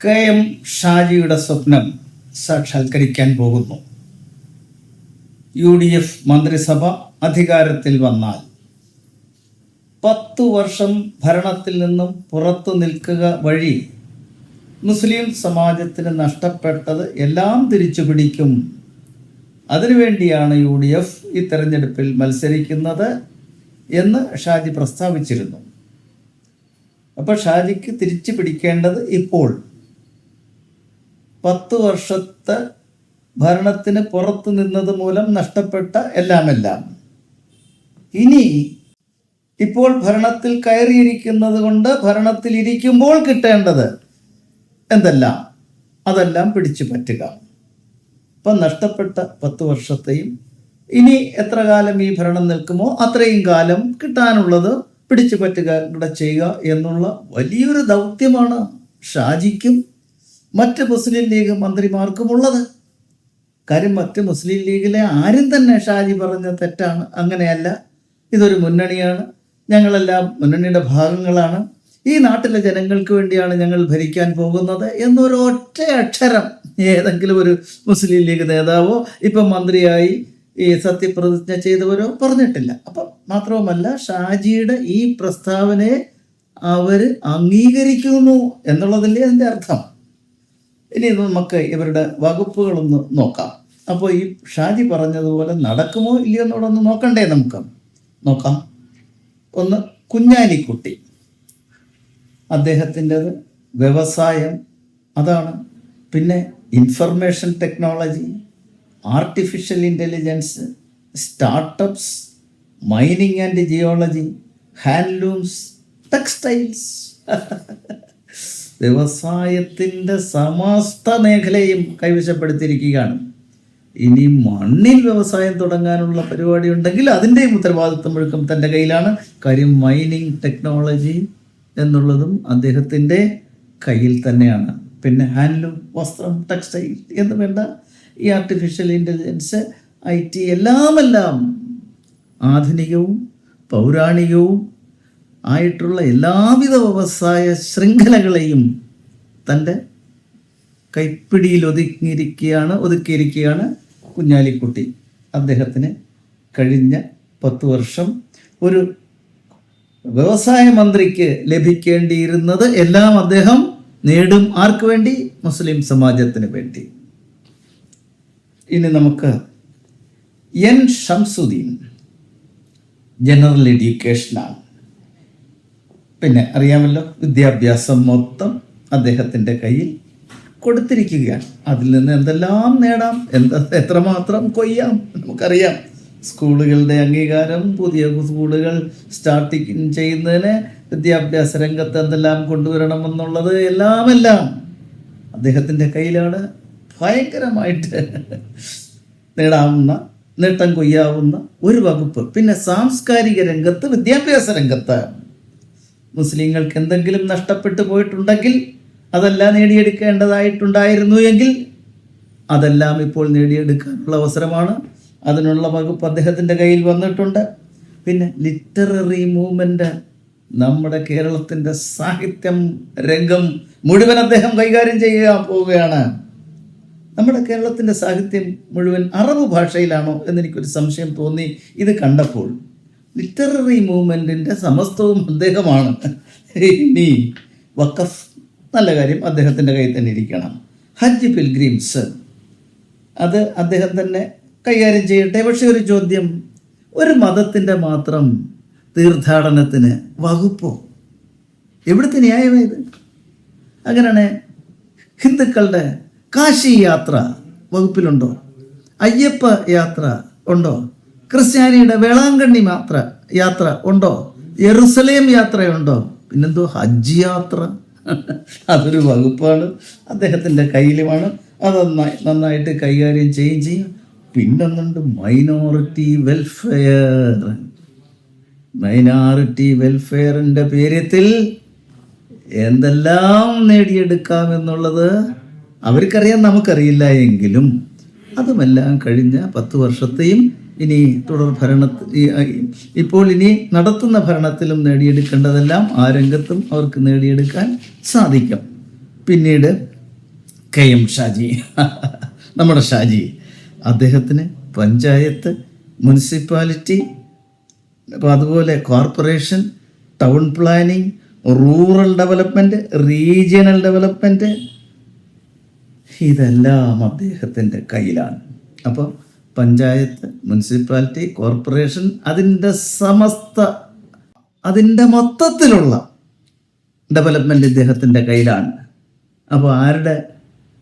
KM ഷാജിയുടെ സ്വപ്നം സാക്ഷാത്കരിക്കാൻ പോകുന്നു. UDF മന്ത്രിസഭ അധികാരത്തിൽ വന്നാൽ 10 വർഷം ഭരണത്തിൽ നിന്നും പുറത്തു നിൽക്കുക വഴി മുസ്ലിം സമാജത്തിന് നഷ്ടപ്പെട്ടത് എല്ലാം തിരിച്ചു പിടിക്കും. അതിനുവേണ്ടിയാണ് UDF ഈ തെരഞ്ഞെടുപ്പിൽ മത്സരിക്കുന്നത് എന്ന് ഷാജി പ്രസ്താവിച്ചിരുന്നു. അപ്പോൾ ഷാജിക്ക് തിരിച്ചു പിടിക്കേണ്ടത് ഇപ്പോൾ 10 വർഷത്തെ ഭരണത്തിന് പുറത്തു നിന്നത് മൂലം നഷ്ടപ്പെട്ട എല്ലാം ഇനി ഇപ്പോൾ ഭരണത്തിൽ കയറിയിരിക്കുന്നത് കൊണ്ട് ഭരണത്തിൽ ഇരിക്കുമ്പോൾ കിട്ടേണ്ടത് എന്തെല്ലാം അതെല്ലാം പിടിച്ചു പറ്റുക. ഇപ്പം നഷ്ടപ്പെട്ട 10 വർഷത്തെയും ഇനി എത്ര കാലം ഈ ഭരണം നിൽക്കുമോ അത്രയും കാലം കിട്ടാനുള്ളത് പിടിച്ചു പറ്റുക കൂടെ ചെയ്യുക എന്നുള്ള വലിയൊരു ദൗത്യമാണ് ഷാജിക്കും മറ്റ് മുസ്ലിം ലീഗ് മന്ത്രിമാർക്കുമുള്ളത്. കാര്യം മറ്റ് മുസ്ലിം ലീഗിലെ ആരും തന്നെ ഷാജി പറഞ്ഞ തെറ്റാണ്, അങ്ങനെയല്ല, ഇതൊരു മുന്നണിയാണ്, ഞങ്ങളെല്ലാം മുന്നണിയുടെ ഭാഗങ്ങളാണ്, ഈ നാട്ടിലെ ജനങ്ങൾക്ക് വേണ്ടിയാണ് ഞങ്ങൾ ഭരിക്കാൻ പോകുന്നത് എന്നൊരു ഒറ്റ അക്ഷരം ഏതെങ്കിലും ഒരു മുസ്ലിം ലീഗ് നേതാവോ ഇപ്പം മന്ത്രിയായി ഈ സത്യപ്രതിജ്ഞ ചെയ്തവരോ പറഞ്ഞിട്ടില്ല. അപ്പം മാത്രവുമല്ല ഷാജിയുടെ ഈ പ്രസ്താവനയെ അവർ അംഗീകരിക്കുന്നു എന്നുള്ളതല്ലേ അതിൻ്റെ അർത്ഥം. ഇനി നമുക്ക് ഇവരുടെ വകുപ്പുകളൊന്ന് നോക്കാം. അപ്പോൾ ഈ ഷാജി പറഞ്ഞതുപോലെ നടക്കുമോ ഇല്ലയോ എന്നുള്ളതൊന്ന് നോക്കണ്ടേ? നമുക്ക് നോക്കാം. ഒന്ന്, കുഞ്ഞാലിക്കുട്ടി, അദ്ദേഹത്തിൻ്റെത് വ്യവസായം അതാണ്. പിന്നെ information technology, artificial intelligence, startups, mining and geology, handlooms, textiles. വ്യവസായത്തിൻ്റെ സമസ്ത മേഖലയും കൈവശപ്പെടുത്തിയിരിക്കുകയാണ്. ഇനി മണ്ണിൽ വ്യവസായം തുടങ്ങാനുള്ള പരിപാടി ഉണ്ടെങ്കിൽ അതിൻ്റെയും ഉത്തരവാദിത്വം മുഴുക്കും തൻ്റെ കയ്യിലാണ്. കാര്യം മൈനിങ് ടെക്നോളജി എന്നുള്ളതും അദ്ദേഹത്തിൻ്റെ കയ്യിൽ തന്നെയാണ്. പിന്നെ ഹാൻഡ്ലൂം, വസ്ത്രം, ടെക്സ്റ്റൈൽ എന്ന് വേണ്ട ഈ ആർട്ടിഫിഷ്യൽ ഇൻ്റലിജൻസ്, IT എല്ലാം ആധുനികവും പൗരാണികവും ആയിട്ടുള്ള എല്ലാവിധ വ്യവസായ ശൃംഖലകളെയും തൻ്റെ കൈപ്പിടിയിൽ ഒതുക്കിയിരിക്കുകയാണ് കുഞ്ഞാലിക്കുട്ടി. അദ്ദേഹത്തിന് കഴിഞ്ഞ 10 വർഷം ഒരു വ്യവസായ മന്ത്രിക്ക് ലഭിക്കേണ്ടിയിരുന്നത് എല്ലാം അദ്ദേഹം നേടും. ആർക്ക് വേണ്ടി? മുസ്ലിം സമാജത്തിന് വേണ്ടി. ഇനി നമുക്ക് N ഷംസുദ്ദീൻ, ജനറൽ എഡ്യൂക്കേഷനാണ്. പിന്നെ അറിയാമല്ലോ, വിദ്യാഭ്യാസം മൊത്തം അദ്ദേഹത്തിൻ്റെ കയ്യിൽ കൊടുത്തിരിക്കുകയാണ്. അതിൽ നിന്ന് എന്തെല്ലാം നേടാം, എത്രമാത്രം കൊയ്യാം നമുക്കറിയാം. സ്കൂളുകളുടെ അംഗീകാരം, പുതിയ സ്കൂളുകൾ സ്റ്റാർട്ടിങ് ചെയ്യുന്നതിന് വിദ്യാഭ്യാസ രംഗത്ത് എന്തെല്ലാം കൊണ്ടുവരണമെന്നുള്ളത് എല്ലാം അദ്ദേഹത്തിൻ്റെ കയ്യിലാണ്. ഭയങ്കരമായിട്ട് നേട്ടം കൊയ്യാവുന്ന ഒരു വകുപ്പ്. പിന്നെ സാംസ്കാരിക രംഗത്ത്, വിദ്യാഭ്യാസ രംഗത്ത് മുസ്ലിങ്ങൾക്ക് എന്തെങ്കിലും നഷ്ടപ്പെട്ടു പോയിട്ടുണ്ടെങ്കിൽ അതെല്ലാം നേടിയെടുക്കേണ്ടതായിട്ടുണ്ടായിരുന്നു എങ്കിൽ അതെല്ലാം ഇപ്പോൾ നേടിയെടുക്കാനുള്ള അവസരമാണ്. അതിനുള്ള വകുപ്പ് അദ്ദേഹത്തിൻ്റെ കയ്യിൽ വന്നിട്ടുണ്ട്. പിന്നെ ലിറ്റററി മൂവ്മെൻറ്റ്, നമ്മുടെ കേരളത്തിൻ്റെ സാഹിത്യം രംഗം മുഴുവൻ അദ്ദേഹം കൈകാര്യം ചെയ്യാൻ പോവുകയാണ്. നമ്മുടെ കേരളത്തിൻ്റെ സാഹിത്യം മുഴുവൻ അറബ് ഭാഷയിലാണോ എന്നെനിക്കൊരു സംശയം തോന്നി ഇത് കണ്ടപ്പോൾ. ലിറ്റററി മൂവ്മെൻറ്റിൻ്റെ സമസ്തവും അദ്ദേഹമാണ്. ഇനി വഖഫ്, നല്ല കാര്യം, അദ്ദേഹത്തിൻ്റെ കയ്യിൽ തന്നെ ഇരിക്കണം. ഹജ്ജ് പിൽഗ്രിംസ്, അത് അദ്ദേഹം തന്നെ കൈകാര്യം ചെയ്യട്ടെ. പക്ഷെ ഒരു ചോദ്യം, ഒരു മതത്തിൻ്റെ മാത്രം തീർത്ഥാടനത്തിന് വകുപ്പോ? എവിടുത്തെ ന്യായമായത്? അങ്ങനെയാണ് ഹിന്ദുക്കളുടെ കാശി യാത്ര വകുപ്പിലുണ്ടോ? അയ്യപ്പ യാത്ര ഉണ്ടോ? ക്രിസ്ത്യാനിയുടെ വേളാങ്കണ്ണി യാത്ര ഉണ്ടോ? യെറുസലേം യാത്രയുണ്ടോ? പിന്നെന്തോ ഹജ്ജ് യാത്ര, അതൊരു വകുപ്പാണ്, അദ്ദേഹത്തിൻ്റെ കയ്യിലുമാണ്. അത് നന്നായിട്ട് കൈകാര്യം ചെയ്യും. പിന്നൊന്നുണ്ട് മൈനോറിറ്റി വെൽഫെയറിൻ്റെ പേരിൽ എന്തെല്ലാം നേടിയെടുക്കാമെന്നുള്ളത് അവർക്കറിയാം, നമുക്കറിയില്ല എങ്കിലും അതുമെല്ലാം കഴിഞ്ഞ 10 വർഷത്തെയും ഇനി തുടർ ഇപ്പോൾ ഇനി നടത്തുന്ന ഭരണത്തിലും നേടിയെടുക്കേണ്ടതെല്ലാം ആ രംഗത്തും അവർക്ക് നേടിയെടുക്കാൻ സാധിക്കും. പിന്നീട് KM ഷാജി, നമ്മുടെ ഷാജി, അദ്ദേഹത്തിന് പഞ്ചായത്ത്, മുനിസിപ്പാലിറ്റി, അപ്പോൾ അതുപോലെ corporation, town planning, rural development, regional development, ഇതെല്ലാം അദ്ദേഹത്തിൻ്റെ കയ്യിലാണ്. അപ്പോൾ പഞ്ചായത്ത്, മുനിസിപ്പാലിറ്റി, കോർപ്പറേഷൻ, അതിൻ്റെ മൊത്തത്തിലുള്ള ഡെവലപ്മെൻറ്റ് ഇദ്ദേഹത്തിൻ്റെ കയ്യിലാണ്. അപ്പോൾ ആരുടെ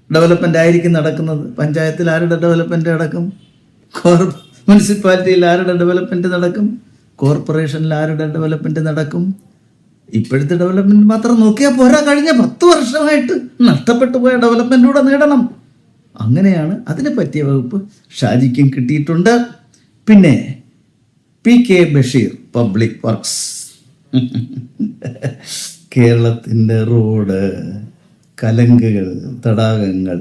ഡെവലപ്മെൻ്റ് ആയിരിക്കും നടക്കുന്നത്? പഞ്ചായത്തിൽ ആരുടെ ഡെവലപ്മെൻറ്റ് നടക്കും? മുനിസിപ്പാലിറ്റിയിൽ ആരുടെ ഡെവലപ്മെൻറ്റ് നടക്കും? കോർപ്പറേഷനിൽ ആരുടെ ഡെവലപ്മെൻറ്റ് നടക്കും? ഇപ്പോഴത്തെ ഡെവലപ്മെൻറ്റ് മാത്രം നോക്കിയാൽ പോരാ, കഴിഞ്ഞ 10 വർഷമായിട്ട് നഷ്ടപ്പെട്ടു പോയ ഡെവലപ്മെൻറ്റൂടെ നേടണം. അങ്ങനെയാണ് അതിനെ പറ്റിയ വകുപ്പ് ഷാജിക്കും കിട്ടിയിട്ടുണ്ട്. പിന്നെ PK ബഷീർ, പബ്ലിക് വർക്ക്സ്, കേരളത്തിൻ്റെ റോഡ്, കലങ്കുകൾ, തടാകങ്ങൾ,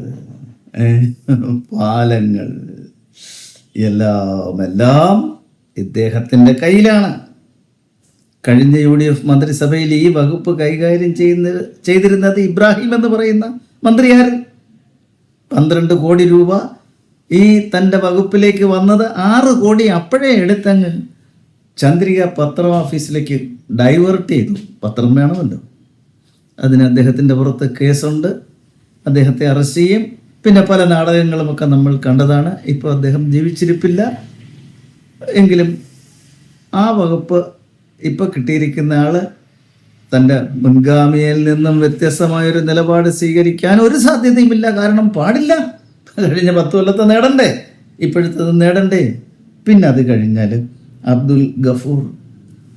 പാലങ്ങൾ എല്ലാം ഇദ്ദേഹത്തിൻ്റെ കയ്യിലാണ്. കഴിഞ്ഞ UDF മന്ത്രിസഭയിൽ ഈ വകുപ്പ് കൈകാര്യം ചെയ്തിരുന്നത് ഇബ്രാഹിം എന്ന് പറയുന്ന മന്ത്രിയാർ. 12 കോടി രൂപ ഈ തൻ്റെ വകുപ്പിലേക്ക് വന്നത് 6 കോടി അപ്പോഴേ എടുത്തങ്ങ് ചന്ദ്രിക പത്രം ഓഫീസിലേക്ക് ഡൈവേർട്ട് ചെയ്തു. പത്രം വേണമല്ലോ, അതിന് അദ്ദേഹത്തിൻ്റെ പുറത്ത് കേസുണ്ട്, അദ്ദേഹത്തെ അറസ്റ്റ് ചെയ്യും. പിന്നെ പല നാടകങ്ങളുമൊക്കെ നമ്മൾ കണ്ടതാണ്. ഇപ്പോൾ അദ്ദേഹം ജീവിച്ചിരിപ്പില്ല എങ്കിലും ആ വകുപ്പ് ഇപ്പോൾ കിട്ടിയിരിക്കുന്ന ആൾ തൻ്റെ മുൻഗാമിയിൽ നിന്നും വ്യത്യസ്തമായൊരു നിലപാട് സ്വീകരിക്കാൻ ഒരു സാധ്യതയുമില്ല. കാരണം പാടില്ല. കഴിഞ്ഞ 10 കൊല്ലത്തെ നേടണ്ടേ, ഇപ്പോഴത്തത് നേടണ്ടേ. പിന്നെ അത് കഴിഞ്ഞാൽ അബ്ദുൽ ഗഫൂർ,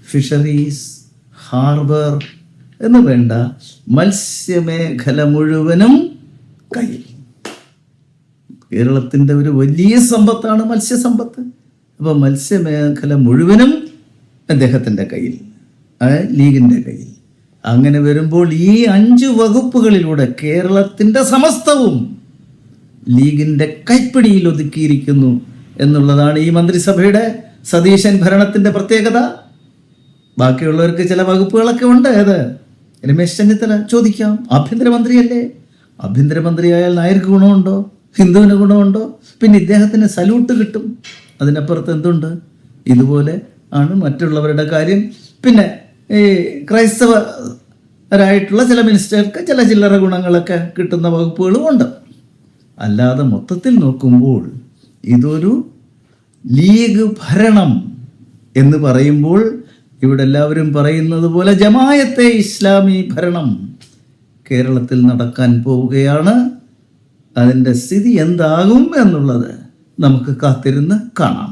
ഫിഷറീസ്, ഹാർബർ എന്ന് വേണ്ട മത്സ്യമേഖല മുഴുവനും കയ്യിൽ. കേരളത്തിൻ്റെ ഒരു വലിയ സമ്പത്താണ് മത്സ്യസമ്പത്ത്. അപ്പോൾ മത്സ്യമേഖല മുഴുവനും അദ്ദേഹത്തിൻ്റെ കയ്യിൽ, ലീഗിൻ്റെ കയ്യിൽ. അങ്ങനെ വരുമ്പോൾ ഈ 5 വകുപ്പുകളിലൂടെ കേരളത്തിൻ്റെ സമസ്തവും ലീഗിൻ്റെ കൈപ്പിടിയിൽ ഒതുക്കിയിരിക്കുന്നു എന്നുള്ളതാണ് ഈ മന്ത്രിസഭയുടെ സതീശൻ ഭരണത്തിൻ്റെ പ്രത്യേകത. ബാക്കിയുള്ളവർക്ക് ചില വകുപ്പുകളൊക്കെ ഉണ്ട്. ഏത്? രമേശ് ചെന്നിത്തല ചോദിക്കാം, ആഭ്യന്തരമന്ത്രിയല്ലേ? ആഭ്യന്തരമന്ത്രിയായാൽ നായർക്ക് ഗുണമുണ്ടോ? ഹിന്ദുവിന് ഗുണമുണ്ടോ? പിന്നെ ഇദ്ദേഹത്തിന് സല്യൂട്ട് കിട്ടും. അതിനപ്പുറത്ത് എന്തുണ്ട്? ഇതുപോലെ ആണ് മറ്റുള്ളവരുടെ കാര്യം. പിന്നെ ഈ ക്രൈസ്തവരായിട്ടുള്ള ചില മിനിസ്റ്റർക്ക് ചില ചില്ലറ ഗുണങ്ങളൊക്കെ കിട്ടുന്ന വകുപ്പുകളും ഉണ്ട്. അല്ലാതെ മൊത്തത്തിൽ നോക്കുമ്പോൾ ഇതൊരു ലീഗ് ഭരണം എന്ന് പറയുമ്പോൾ ഇവിടെ എല്ലാവരും പറയുന്നത് പോലെ ജമായത്തെ ഇസ്ലാമി ഭരണം കേരളത്തിൽ നടക്കാൻ പോവുകയാണ്. അതിൻ്റെ സ്ഥിതി എന്താകും എന്നുള്ളത് നമുക്ക് കാത്തിരുന്ന് കാണാം.